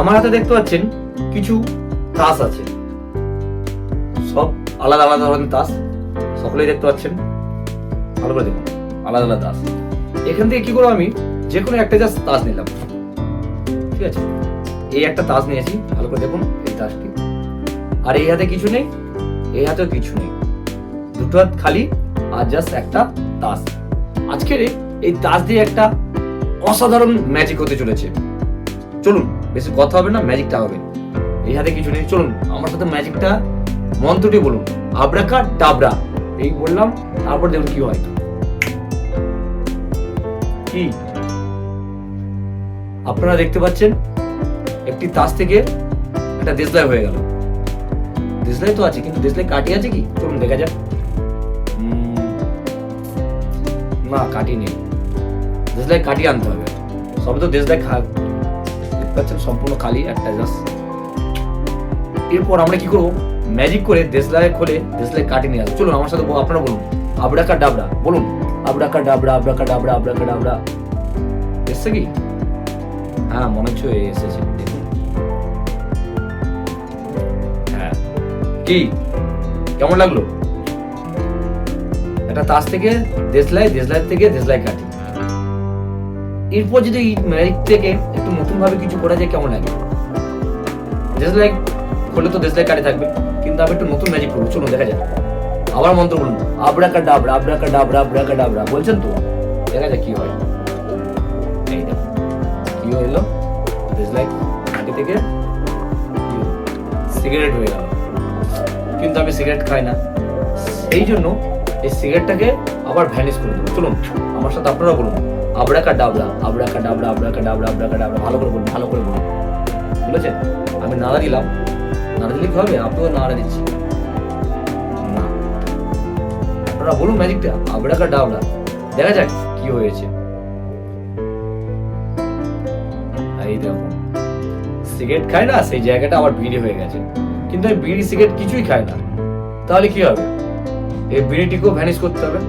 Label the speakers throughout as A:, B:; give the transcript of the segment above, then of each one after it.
A: আমার হাতে দেখতে পাচ্ছেন কিছু তাস আছে, সব আলাদা আলাদা ধরনের তাস, সকলেই দেখতে পাচ্ছেন। ভালো করে দেখুন, আলাদা আলাদা তাস। এখান থেকে কি করবো, আমি যে কোনো একটা জাস্ট তাস নিলাম, ঠিক আছে? এই একটা তাস নিয়েছি, ভালো করে দেখুন এই তাসটি। আর এই হাতে কিছু নেই, এই হাতেও কিছু নেই, দুটো হাত খালি আর জাস্ট একটা তাস। আজকের এই তাস দিয়ে একটা অসাধারণ ম্যাজিক হতে চলেছে। চলুন, বেশি কথা হবে না, ম্যাজিকটা হবে। এই হাতে কিছু নেই, চলুন আমার সাথে ম্যাজিকটা, মন্ত্রটি বলুন, আব্রাকা ডাবরা। এই বললাম, তারপর দেখুন কি হয়। কি আপনারা দেখতে পাচ্ছেন, একটি তাস থেকে একটা দেশলাই হয়ে গেল। দেশলাই তো আছে, কিন্তু দেশলাই কাটি আছে কি? চলুন দেখা যাক। না, কাটি নেই, দেশলাই কাটি আনতে হবে। সবে তো দেশলাই দেখতে পাচ্ছেন সম্পূর্ণ খালি একটা জাস্ট। এরপর আমরা কি করবো, ম্যাজিক করে দেশলাই খুলে দেশলাই কাটি নিয়ে আসবো। চলুন আমার সাথে আপনারা বলুন, আব্রাকা ডাবরা বলুন, আব্রাকা ডাবরা, আব্রাকা ডাবরা, আব্রাকা ডাবরা। এসছে কি? হ্যাঁ, মনে হচ্ছে এসেছে, দেখুন। হ্যাঁ, কি কেমন লাগলো? একটা তাস থেকে দেশলাই, দেশলাই থেকে দেশলাই কাটি। এরপর যদি এই ম্যাজিক থেকে একটু নতুন ভাবে কিছু করা যায়, কেমন লাগে? দেশলাই খুলে তো দেশলাই কাটি থাকবে, কিন্তু আমি একটু নতুন ম্যাজিক করবো। চলুন দেখা যাক। আবার মন্ত্র বলুন, আব্রাকা ডাবরা, আব্রাকা ডাবরা, আব্রাকা ডাবরা। বলছেন তো, দেখা যাক কি হয়। এই দেখো কি হলো, দেশলাই কাটি থেকে সিগারেট হয়ে গেল। কিন্তু আমি সিগারেট খাই না, সেই জন্য এই সিগারেটটাকে আবার ভ্যানিশ করে দেবো। চলুন আমার সাথে আপনারা বলুন, আব্রাকা ডাবরা, আব্রাকা ডাবরা, আব্রাকা ডাবরা, আব্রাকা ডাবরা। ভালো করে বলুন, ভালো করে বলুন। বুঝেছেন? আমি নাড়া দিলাম, নাড়া দিলে কি হবে? আপনাকে নাড়া দিচ্ছি না, আপনারা বলুন ম্যাজিকটা, আব্রাকা ডাবরা। দেখা যাক কি হয়েছে। এই দেখো, সিগারেট খাই না, সেই জায়গাটা আবার বিড়ি হয়ে গেছে। কিন্তু আমি বিড়ি সিগারেট কিছুই খাই না, তাহলে কি হবে? এই বিড়িটিকেও ভ্যানিশ করতে হবে।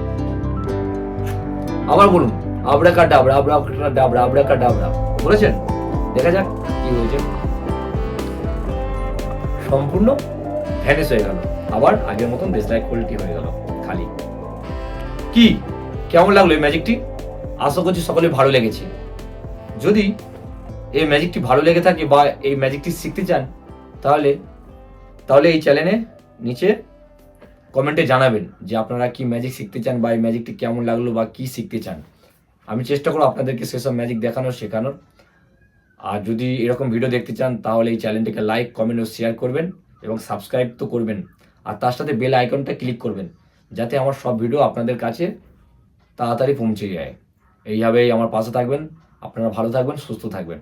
A: আবার বলুন, আব্রাকা ডাবরা, আব্রাকা ডাবরা, আব্রাকা ডাবরা। বলেছেন? দেখা যাক কি হয়েছে। সম্পূর্ণ ভ্যানিশ হয়ে গেল, আবার আগের মতন দেশলাই কোয়ালিটি হয়ে গেল খালি। কি কেমন লাগলো এই ম্যাজিকটি? আশা করছি সকলে ভালো লেগেছে। যদি এই ম্যাজিকটি ভালো লেগে থাকে বা এই ম্যাজিকটি শিখতে চান, তাহলে এই চ্যানেলে নিচে কমেন্টে জানাবেন যে আপনারা কি ম্যাজিক শিখতে চান বা এই ম্যাজিকটি কেমন লাগলো বা কি শিখতে চান। আমি চেষ্টা করব আপনাদেরকে সেসব ম্যাজিক দেখানোর, শেখানোর। আর যদি এরকম ভিডিও দেখতে চান, তাহলে এই চ্যানেলটিকে লাইক, কমেন্ট ও শেয়ার করবেন এবং সাবস্ক্রাইব তো করবেন। আর তার সাথে বেল আইকনটা ক্লিক করবেন, যাতে আমার সব ভিডিও আপনাদের কাছে তাড়াতাড়ি পৌঁছে যায়। এইভাবেই আমার পাশে থাকবেন। আপনারা ভালো থাকবেন, সুস্থ থাকবেন।